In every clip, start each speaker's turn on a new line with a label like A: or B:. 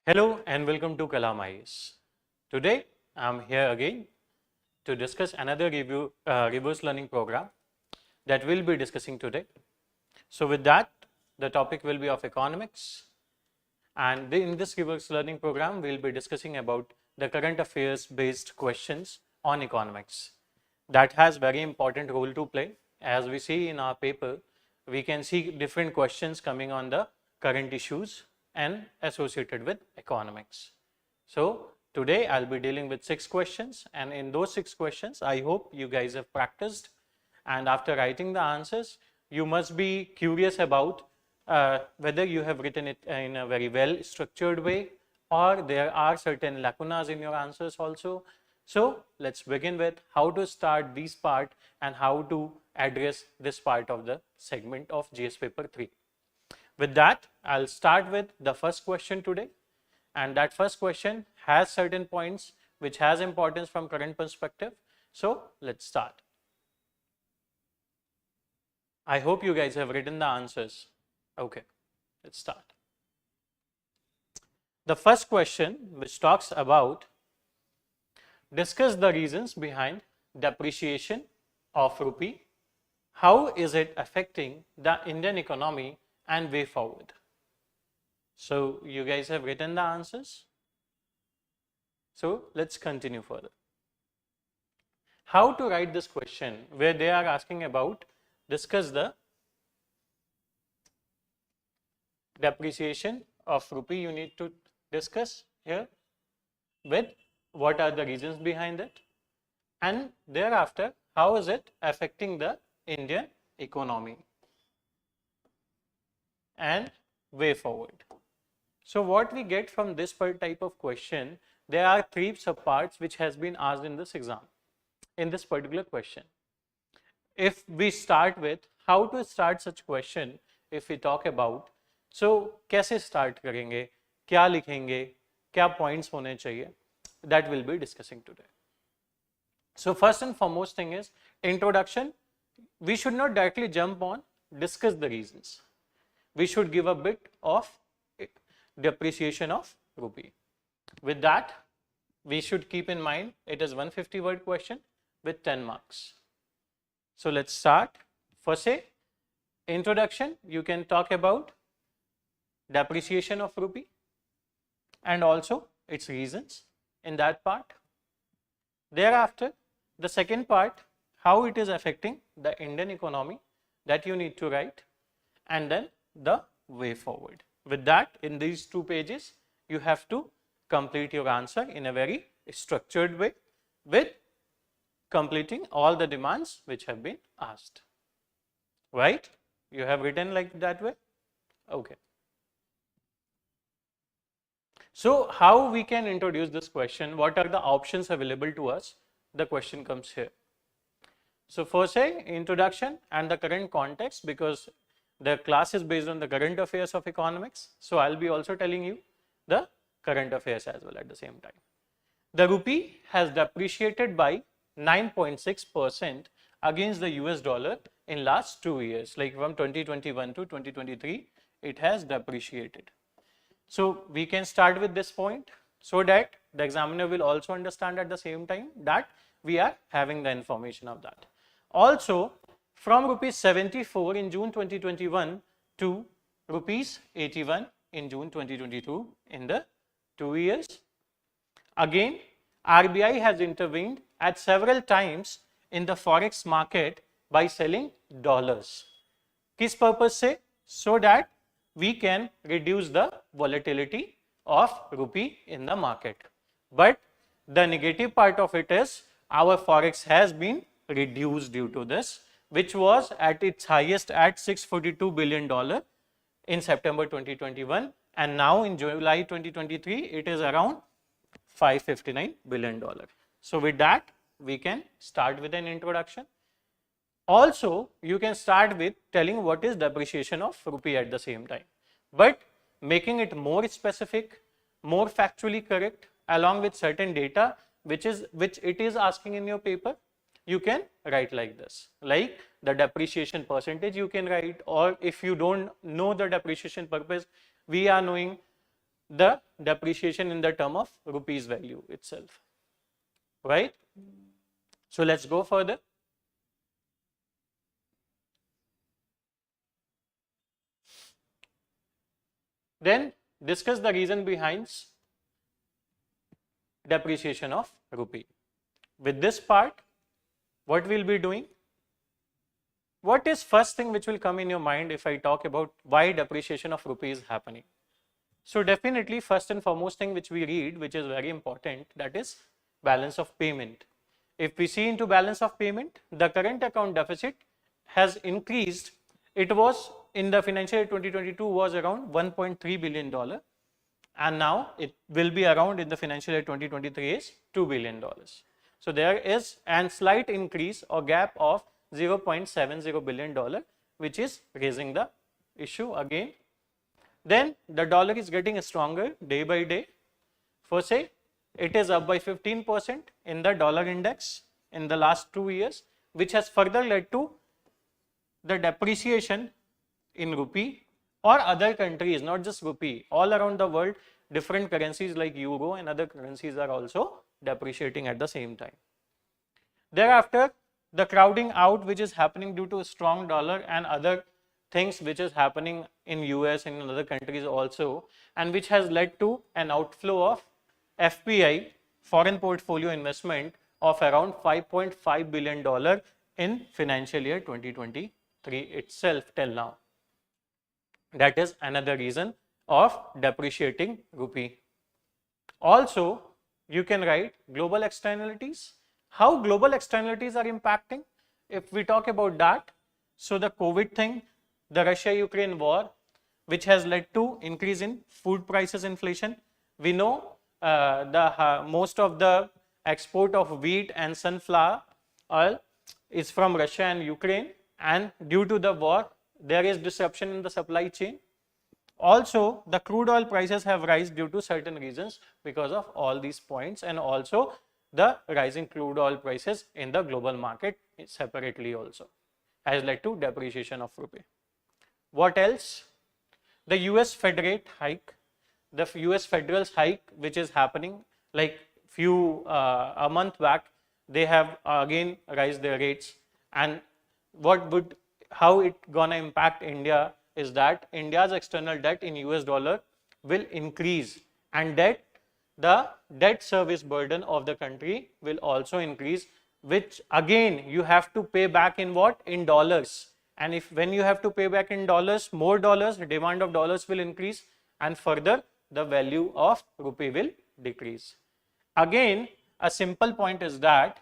A: Hello and welcome to Kalam IAS. Today I am here again to discuss another reverse learning program that we'll be discussing today. So with that, the topic will be of economics, and in this reverse learning program we'll be discussing about the current affairs based questions on economics. That has very important role to play. As we see in our paper, we can see different questions coming on the current issues and associated with economics. So today I'll be dealing with 6 questions, and in those 6 questions I hope you guys have practiced, and after writing the answers you must be curious about whether you have written it in a very well structured way or there are certain lacunas in your answers also. So let's begin with how to start this part and how to address this part of the segment of GS paper 3. With that, I'll start with the first question today, and that first question has certain points which has importance from current perspective. So let's start. I hope you guys have written the answers. Okay, let's start. The first question, which talks about discuss the reasons behind depreciation of rupee. How is it affecting the Indian economy and way forward? So you guys have written the answers. So let's continue further. How to write this question where they are asking about discuss the depreciation of rupee. You need to discuss here with what are the reasons behind it, and thereafter how is it affecting the Indian economy and way forward. So what we get from this type of question, there are 3 subparts which has been asked in this exam, in this particular question. If we start with how to start such question, if we talk about, so कैसे start करेंगे, क्या लिखेंगे, क्या points होने चाहिए, that will be discussing today. So first and foremost thing is introduction. We should not directly jump on discuss the reasons. We should give a bit of depreciation of rupee. With that, we should keep in mind it is 150 word question with 10 marks. So let's start. For say introduction, you can talk about depreciation of rupee and also its reasons in that part. Thereafter, the second part, how it is affecting the Indian economy, that you need to write, and then the way forward. With that, in these 2 pages, you have to complete your answer in a very structured way with completing all the demands which have been asked. Right? You have written like that way? Okay. So how we can introduce this question? What are the options available to us? The question comes here. So for say introduction and the current context, because the class is based on the current affairs of economics, so I'll be also telling you the current affairs as well at the same time. The rupee has depreciated by 9.6% against the US dollar in last 2 years, like from 2021 to 2023, it has depreciated. So we can start with this point so that the examiner will also understand at the same time that we are having the information of that. Also, from rupees 74 in June 2021 to rupees 81 in June 2022 in the 2 years. Again, RBI has intervened at several times in the forex market by selling dollars. Kis purpose se? So that we can reduce the volatility of rupee in the market. But the negative part of it is our forex has been reduced due to this, which was at its highest at $642 billion in September 2021, and now in July 2023 it is around $559 billion. So with that, we can start with an introduction. Also, you can start with telling what is depreciation of rupee at the same time, but making it more specific, more factually correct, along with certain data which it is asking in your paper. You can write like this, like the depreciation percentage you can write, or if you don't know the depreciation purpose, we are knowing the depreciation in the term of rupees value itself, right? So let's go further. Then discuss the reason behind depreciation of rupee. With this part, what we'll be doing? What is first thing which will come in your mind if I talk about why depreciation of rupee is happening? So definitely first and foremost thing which we read, which is very important, that is balance of payment. If we see into balance of payment, the current account deficit has increased. It was in the financial year 2022 was around $1.3 billion, and now it will be around in the financial year 2023 is $2 billion. So there is a slight increase or gap of $0.70 billion, which is raising the issue again. Then the dollar is getting stronger day by day. For say, it is up by 15% in the dollar index in the last 2 years, which has further led to the depreciation in rupee or other countries, not just rupee, all around the world, different currencies like euro and other currencies are also depreciating at the same time. Thereafter, the crowding out which is happening due to a strong dollar and other things which is happening in US and in other countries also, and which has led to an outflow of FPI, foreign portfolio investment, of around $5.5 billion in financial year 2023 itself till now. That is another reason of depreciating rupee. Also, you can write global externalities. How global externalities are impacting? If we talk about that, so the COVID thing, the Russia-Ukraine war, which has led to increase in food prices inflation. We know most of the export of wheat and sunflower oil is from Russia and Ukraine, and due to the war, there is disruption in the supply chain. Also, the crude oil prices have risen due to certain reasons because of all these points, and also the rising crude oil prices in the global market separately also has led to depreciation of rupee. What else? The US Fed rate hike, the US Federal's hike which is happening like a month back, they have again raised their rates, and how it gonna impact India is that India's external debt in US dollar will increase, and the debt service burden of the country will also increase, which again you have to pay back in what? In dollars. And when you have to pay back in dollars, more dollars, the demand of dollars will increase, and further the value of rupee will decrease. Again, a simple point is that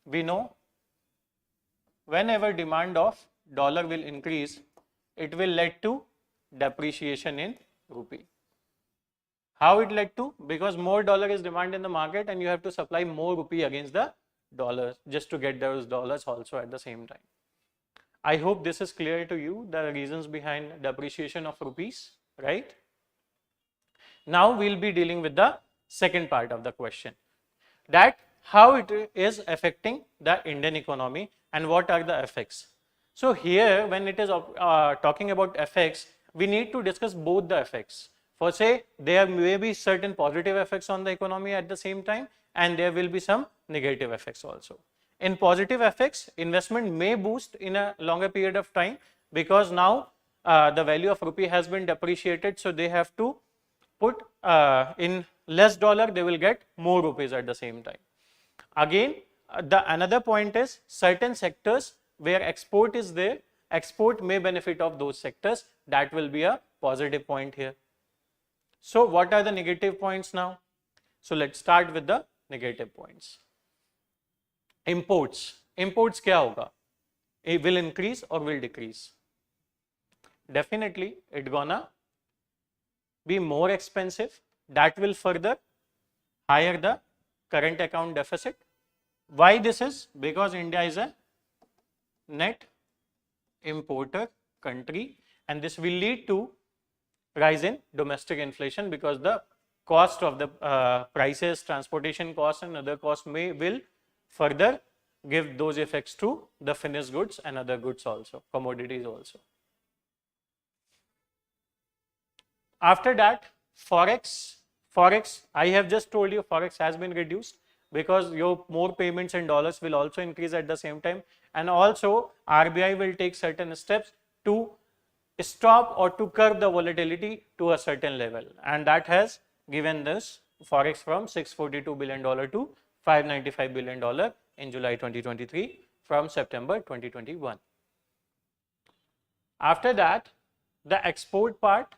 A: we know whenever demand of dollar will increase, it will lead to depreciation in rupee. How it led to? Because more dollar is demand in the market and you have to supply more rupee against the dollars just to get those dollars also at the same time. I hope this is clear to you, the reasons behind depreciation of rupees, right? Now we'll be dealing with the second part of the question, that how it is affecting the Indian economy and what are the effects. So here, when it is talking about effects, we need to discuss both the effects. For say, there may be certain positive effects on the economy at the same time, and there will be some negative effects also. In positive effects, investment may boost in a longer period of time, because now the value of rupee has been depreciated, so they have to put in less dollar, they will get more rupees at the same time. Again, another point is certain sectors where export is there, export may benefit of those sectors. That will be a positive point here. So what are the negative points now? So let's start with the negative points. Imports क्या होगा? It will increase or will decrease? Definitely it gonna be more expensive. That will further higher the current account deficit. Why this is? Because India is a net importer country, and this will lead to rise in domestic inflation, because the cost of the prices, transportation costs and other costs will further give those effects to the finished goods and other goods also, commodities also. After that, Forex, I have just told you Forex has been reduced because your more payments in dollars will also increase at the same time, and also RBI will take certain steps to stop or to curb the volatility to a certain level, and that has given this Forex from $642 billion to $595 billion in July 2023 from September 2021. After that, the export part,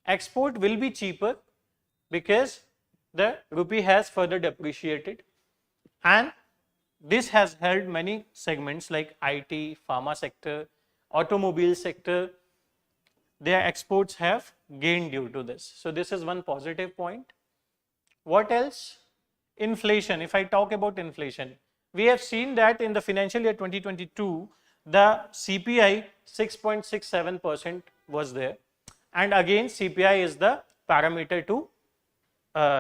A: export will be cheaper because the rupee has further depreciated, and this has helped many segments like IT, pharma sector, automobile sector. Their exports have gained due to this. So this is one positive point. What else? Inflation. If I talk about inflation, we have seen that in the financial year 2022, the CPI 6.67% was there, and again CPI is the parameter to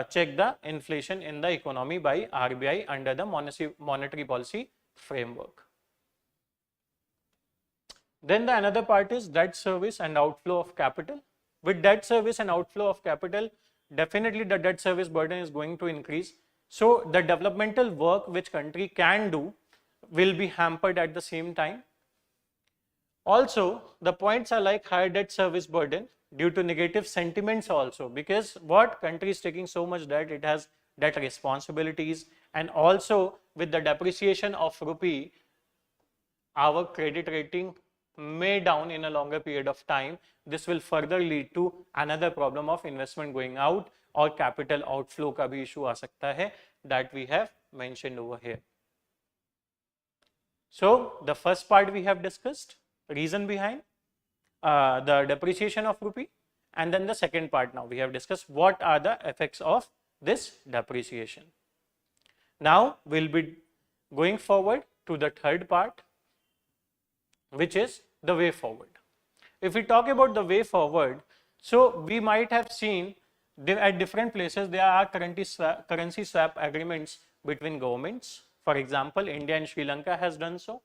A: check the inflation in the economy by RBI under the monetary policy framework. Then the another part is debt service and outflow of capital. With debt service and outflow of capital, definitely the debt service burden is going to increase. So the developmental work which country can do will be hampered at the same time. Also, the points are like higher debt service burden due to negative sentiments also, because what country is taking so much debt, it has debt responsibilities, and also with the depreciation of rupee, our credit rating may down in a longer period of time. This will further lead to another problem of investment going out or capital outflow का भी issue आ सकता है, that we have mentioned over here. So the first part we have discussed, reason behind the depreciation of rupee, and then the second part now we have discussed what are the effects of this depreciation. Now we'll be going forward to the third part, which is the way forward. If we talk about the way forward, so we might have seen at different places there are currency swap agreements between governments. For example, India and Sri Lanka has done so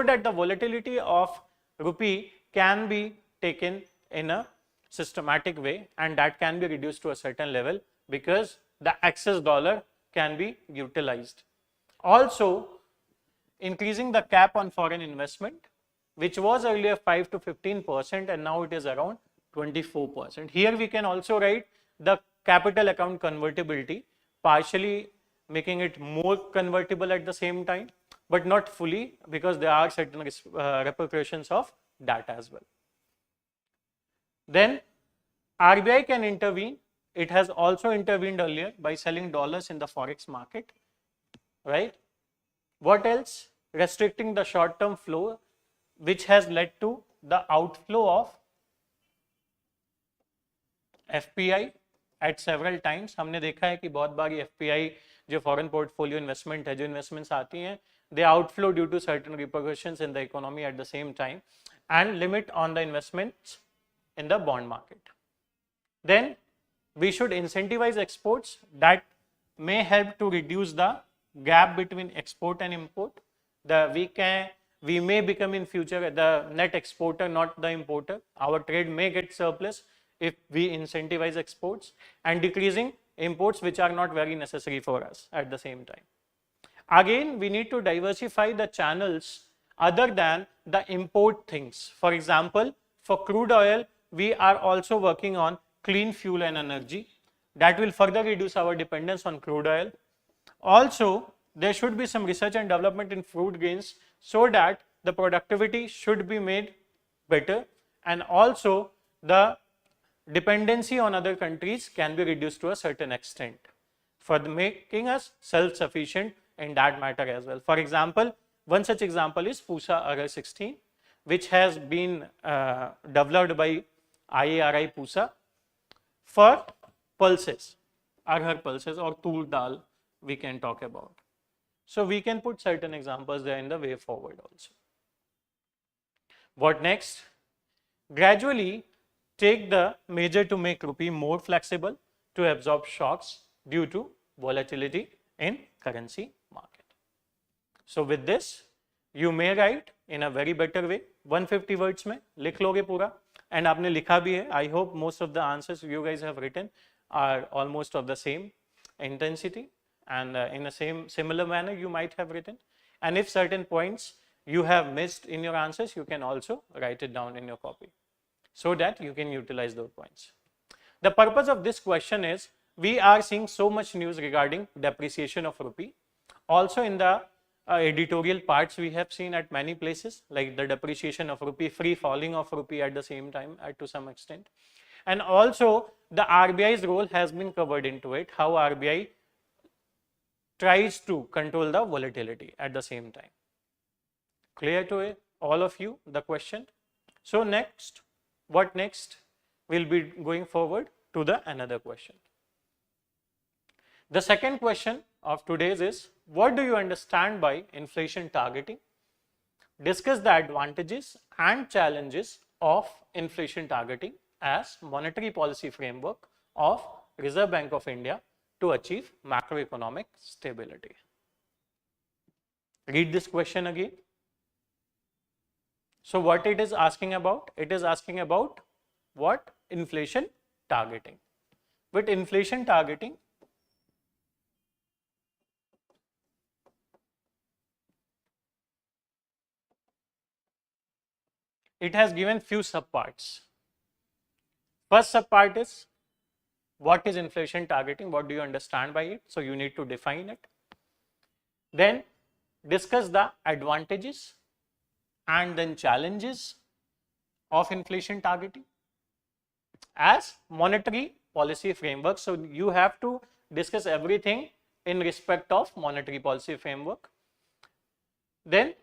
A: that the volatility of rupee can be taken in a systematic way, and that can be reduced to a certain level because the excess dollar can be utilized. Also, increasing the cap on foreign investment, which was earlier 5 to 15% and now it is around 24%. Here we can also write the capital account convertibility, partially making it more convertible at the same time, but not fully, because there are certain repercussions of that as well. Then RBI can intervene. It has also intervened earlier by selling dollars in the forex market, right? What else? Restricting the short-term flow, which has led to the outflow of FPI at several times. हमने देखा है कि बहुत बार ये FPI जो foreign portfolio investment है, जो investments आती हैं, they outflow due to certain repercussions in the economy at the same time, and limit on the investments in the bond market. Then we should incentivize exports. That may help to reduce the gap between export and import. We may become in future the net exporter, not the importer. Our trade may get surplus if we incentivize exports, and decreasing imports which are not very necessary for us at the same time. Again, we need to diversify the channels other than the import things. For example, for crude oil, we are also working on clean fuel and energy. That will further reduce our dependence on crude oil. Also, there should be some research and development in food grains so that the productivity should be made better, and also the dependency on other countries can be reduced to a certain extent for making us self-sufficient in that matter as well. For example, one such example is Pusa Agar 16, which has been developed by IARI Pusa for pulses, arhar pulses or tur dal we can talk about. So we can put certain examples there in the way forward also. What next? Gradually take the measure to make rupee more flexible to absorb shocks due to volatility in currency market. So with this, you may write in a very better way, 150 words में लिख लोगे पूरा, and आपने लिखा भी है. I hope most of the answers you guys have written are almost of the same intensity, and in the similar manner you might have written. And if certain points you have missed in your answers, you can also write it down in your copy so that you can utilize those points. The purpose of this question is we are seeing so much news regarding depreciation of rupee. Also in the editorial parts we have seen at many places, like the depreciation of rupee, free falling of rupee at the same time to some extent. And also the RBI's role has been covered into it, how RBI tries to control the volatility at the same time. Clear to all of you the question? So next, what next? We'll be going forward to the another question. The second question of today's is, what do you understand by inflation targeting? Discuss the advantages and challenges of inflation targeting as monetary policy framework of Reserve Bank of India to achieve macroeconomic stability. Read this question again. So what it is asking about? It is asking about what? Inflation targeting. With inflation targeting, it has given few subparts. First subpart is, what is inflation targeting? What do you understand by it? So you need to define it. Then discuss the advantages and then challenges of inflation targeting as monetary policy framework. So you have to discuss everything in respect of monetary policy framework. Then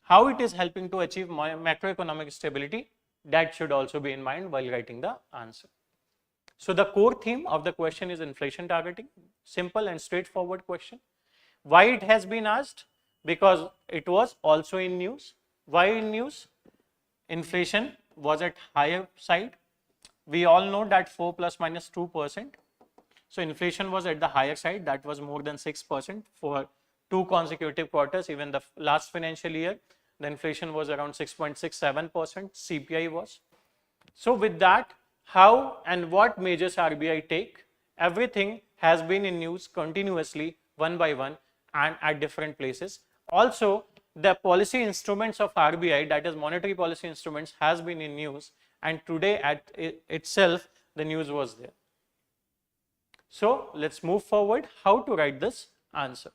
A: how it is helping to achieve macroeconomic stability, that should also be in mind while writing the answer. So the core theme of the question is inflation targeting. Simple and straightforward question. Why it has been asked? Because it was also in news. Why in news? Inflation was at higher side. We all know that 4 plus minus 2%. So inflation was at the higher side. That was more than 6% for 2 consecutive quarters. Even the last financial year, the inflation was around 6.67%. CPI was. So with that, how and what measures RBI take? Everything has been in news continuously, one by one, and at different places. Also, the policy instruments of RBI, that is monetary policy instruments, has been in news, and today at itself the news was there. So let's move forward. How to write this answer?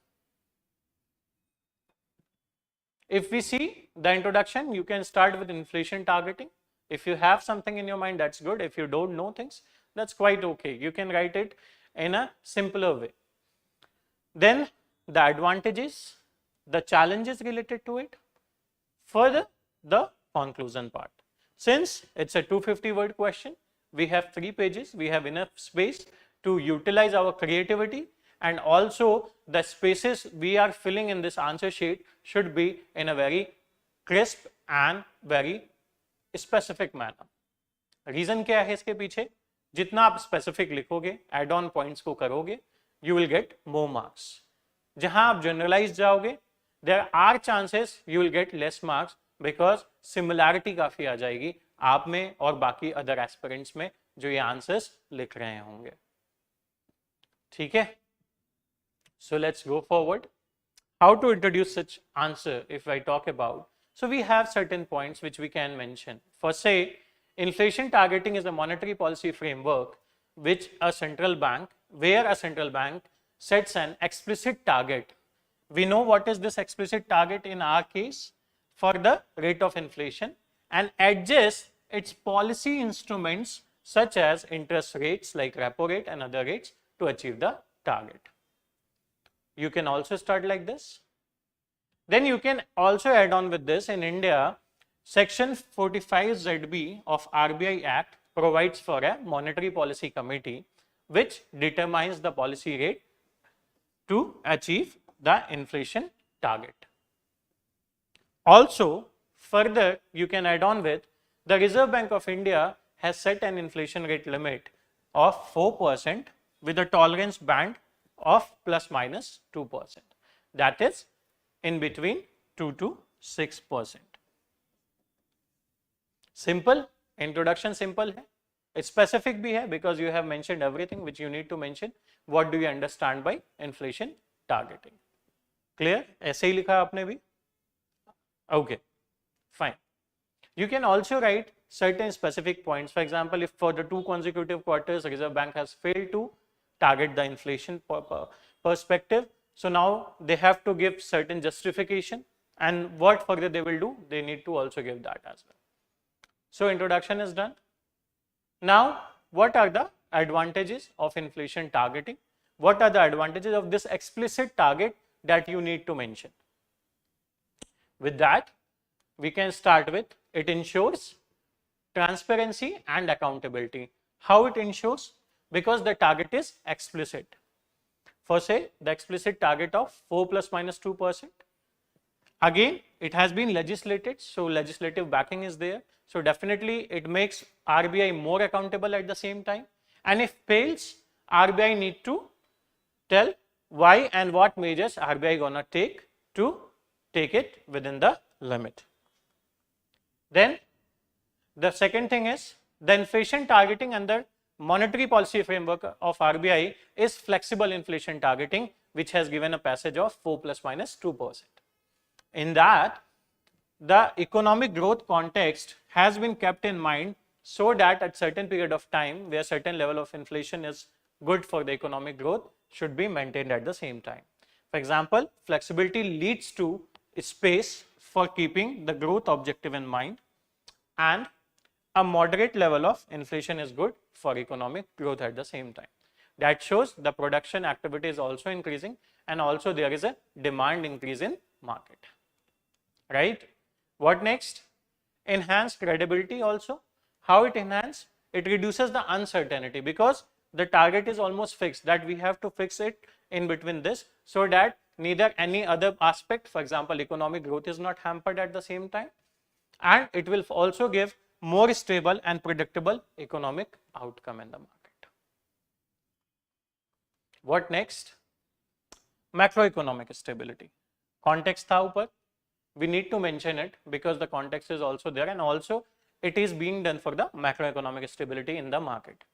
A: If we see the introduction, you can start with inflation targeting. If you have something in your mind, that's good. If you don't know things, that's quite okay. You can write it in a simpler way. Then the advantages, the challenges related to it. Further, the conclusion part. Since it's a 250 word question, we have 3 pages. We have enough space to utilize our creativity, and also the spaces we are filling in this answer sheet should be in a very crisp and very specific manner. Reason क्या है इसके पीछे? जितना आप specific लिखोगे, add on points को करोगे, you will get more marks. जहां आप generalize जाओगे, there are chances you will get less marks because similarity काफी आ जाएगी आप में और बाकी other aspirants में जो ये answers लिख रहे होंगे. ठीक है? So let's go forward. How to introduce such answer if I talk about? So we have certain points which we can mention. First, say inflation targeting is a monetary policy framework which a central bank, where a central bank sets an explicit target. We know what is this explicit target in our case for the rate of inflation, and adjusts its policy instruments such as interest rates like repo rate and other rates to achieve the target. You can also start like this. Then you can also add on with this. In India, section 45ZB of RBI Act provides for a monetary policy committee which determines the policy rate to achieve the inflation target. Also, further you can add on with, the Reserve Bank of India has set an inflation rate limit of 4% with a tolerance band of plus minus 2%. That is in between 2 to 6%. Simple, introduction simple है, specific भी है because you have mentioned everything which you need to mention. What do you understand by inflation targeting? Clear? ऐसे ही लिखा आपने भी? Okay, fine. You can also write certain specific points. For example, if for the 2 consecutive quarters Reserve Bank has failed to target the inflation perspective, so now they have to give certain justification, and what further they will do, they need to also give that as well. So introduction is done. Now, what are the advantages of inflation targeting? What are the advantages of this explicit target that you need to mention? With that, we can start with, it ensures transparency and accountability. How it ensures? Because the target is explicit. For say, the explicit target of 4 plus minus 2%. Again, it has been legislated, so legislative backing is there. So definitely it makes RBI more accountable at the same time. And if fails, RBI need to tell why and what measures RBI gonna take to take it within the limit. Then the second thing is, the inflation targeting under monetary policy framework of RBI is flexible inflation targeting, which has given a passage of 4 plus minus 2%. In that, the economic growth context has been kept in mind so that at certain period of time where certain level of inflation is good for the economic growth should be maintained at the same time. For example, flexibility leads to space for keeping the growth objective in mind, and a moderate level of inflation is good for economic growth at the same time. That shows the production activity is also increasing, and also there is a demand increase in market. Right? What next? Enhanced credibility also. How it enhances? It reduces the uncertainty, because the target is almost fixed, that we have to fix it in between this, so that neither any other aspect, for example, economic growth, is not hampered at the same time, and it will also give more stable and predictable economic outcome in the market. What next? Macroeconomic stability. Context tha upar. We need to mention it because the context is also there, and also it is being done for the macroeconomic stability in the market.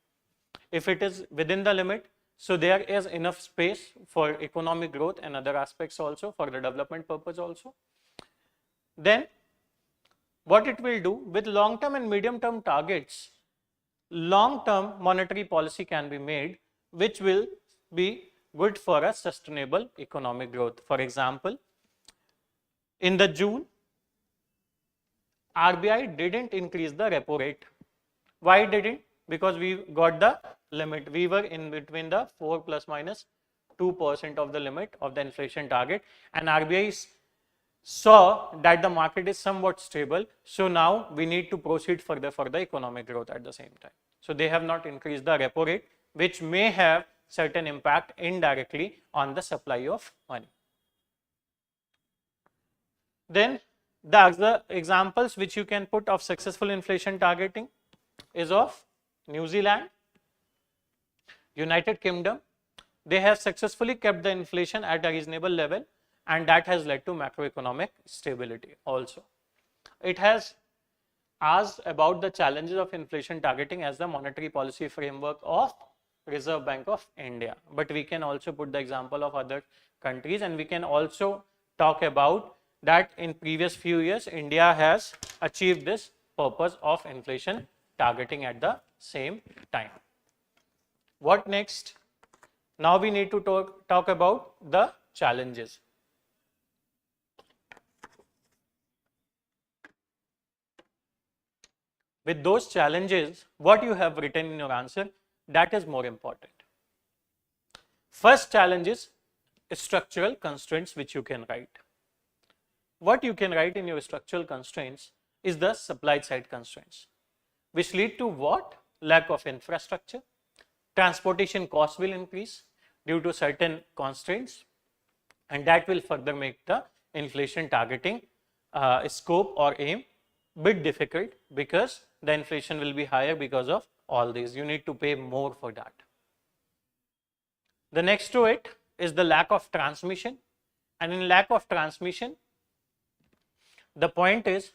A: If it is within the limit, so there is enough space for economic growth and other aspects also, for the development purpose also. Then what it will do with long term and medium term targets, long term monetary policy can be made which will be good for a sustainable economic growth. For example, in the June, RBI didn't increase the repo rate. Why didn't? Because we got the limit. We were in between the 4 plus minus 2% of the limit of the inflation target, and RBI saw that the market is somewhat stable. So now we need to proceed further for the economic growth at the same time. So they have not increased the repo rate, which may have certain impact indirectly on the supply of money. Then the other examples which you can put of successful inflation targeting is of New Zealand, United Kingdom. They have successfully kept the inflation at a reasonable level, and that has led to macroeconomic stability also. It has asked about the challenges of inflation targeting as the monetary policy framework of Reserve Bank of India, but we can also put the example of other countries, and we can also talk about that in previous few years India has achieved this purpose of inflation targeting at the same time. What next? Now we need to talk about the challenges. With those challenges, what you have written in your answer, that is more important. First challenge is structural constraints which you can write. What you can write in your structural constraints is the supply side constraints, which lead to what? Lack of infrastructure. Transportation costs will increase due to certain constraints, and that will further make the inflation targeting scope or aim bit difficult, because the inflation will be higher because of all these. You need to pay more for that. The next to it is the lack of transmission, and in lack of transmission, the point is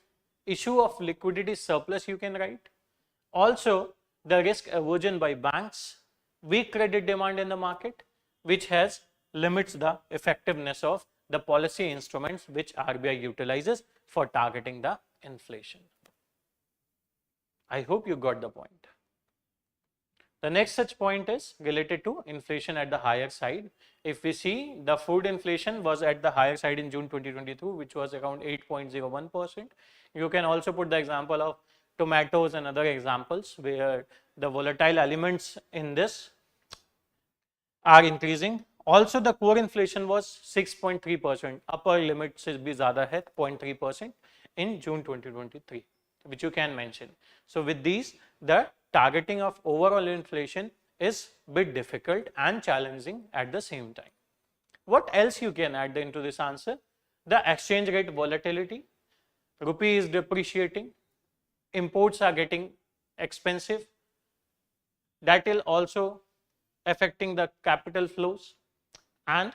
A: issue of liquidity surplus you can write. Also, the risk aversion by banks, weak credit demand in the market, which has limits the effectiveness of the policy instruments which RBI utilizes for targeting the inflation. I hope you got the point. The next such point is related to inflation at the higher side. If we see, the food inflation was at the higher side in June 2022, which was around 8.01%. You can also put the example of tomatoes and other examples where the volatile elements in this are increasing. Also, the core inflation was 6.3%. Upper limit से भी ज़्यादा है 0.3% in June 2023, which you can mention. So, with these, the targeting of overall inflation is bit difficult and challenging at the same time. What else you can add into this answer? The exchange rate volatility, rupee is depreciating, imports are getting expensive, that will also affecting the capital flows, and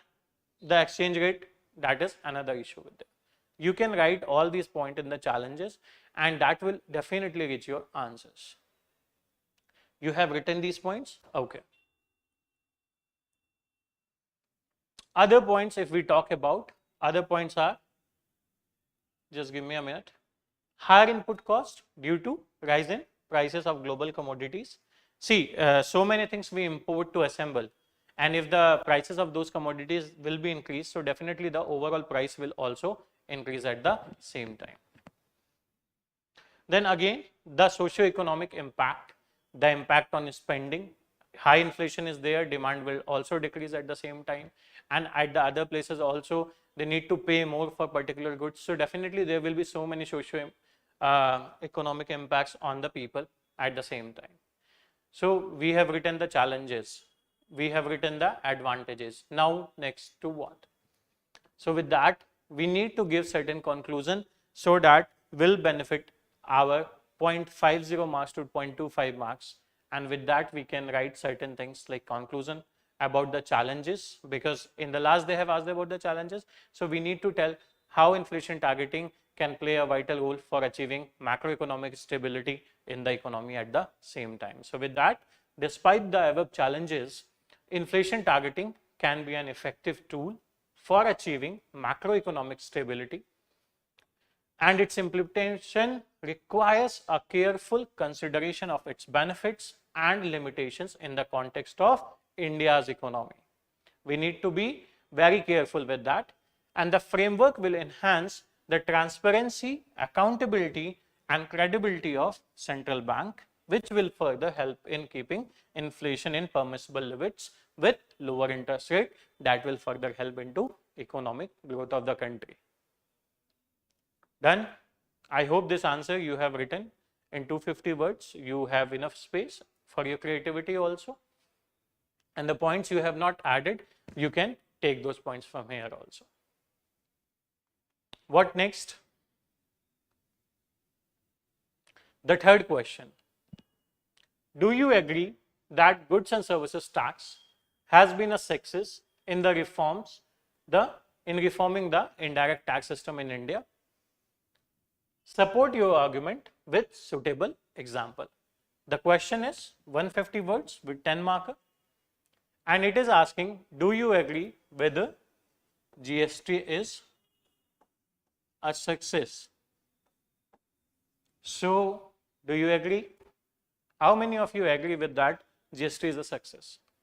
A: the exchange rate, that is another issue with it. You can write all these points in the challenges and that will definitely reach your answers. You have written these points? Okay. Other points, if we talk about, other points are, just give me a minute, higher input cost due to rise in prices of global commodities. See, so many things we import to assemble, and if the prices of those commodities will be increased, so definitely the overall price will also increase at the same time. Then again, the socio-economic impact, the impact on spending, high inflation is there, demand will also decrease at the same time, and at the other places also they need to pay more for particular goods. So definitely there will be so many socio-economic impacts on the people at the same time. So we have written the challenges, we have written the advantages. Now next to what? So with that, we need to give certain conclusion so that will benefit our 0.50 marks to 0.25 marks, and with that we can write certain things like conclusion about the challenges, because in the last they have asked about the challenges, so we need to tell how inflation targeting can play a vital role for achieving macroeconomic stability in the economy at the same time. So with that, despite the above challenges, inflation targeting can be an effective tool for achieving macroeconomic stability, and its implementation requires a careful consideration of its benefits and limitations in the context of India's economy. We need to be very careful with that, and the framework will enhance the transparency, accountability and credibility of central bank, which will further help in keeping inflation in permissible limits with lower interest rate, that will further help into economic growth of the country. Then I hope this answer you have written in 250 words. You have enough space for your creativity also, and the points you have not added, you can take those points from here also. What next? The third question. Do you agree that goods and services tax has been a success in the reforms, in reforming the indirect tax system in India? Support your argument with suitable example. The question is 150 words with 10 marker, and it is asking, do you agree whether GST is a success? So, do you agree? How many of you agree with that GST is a success?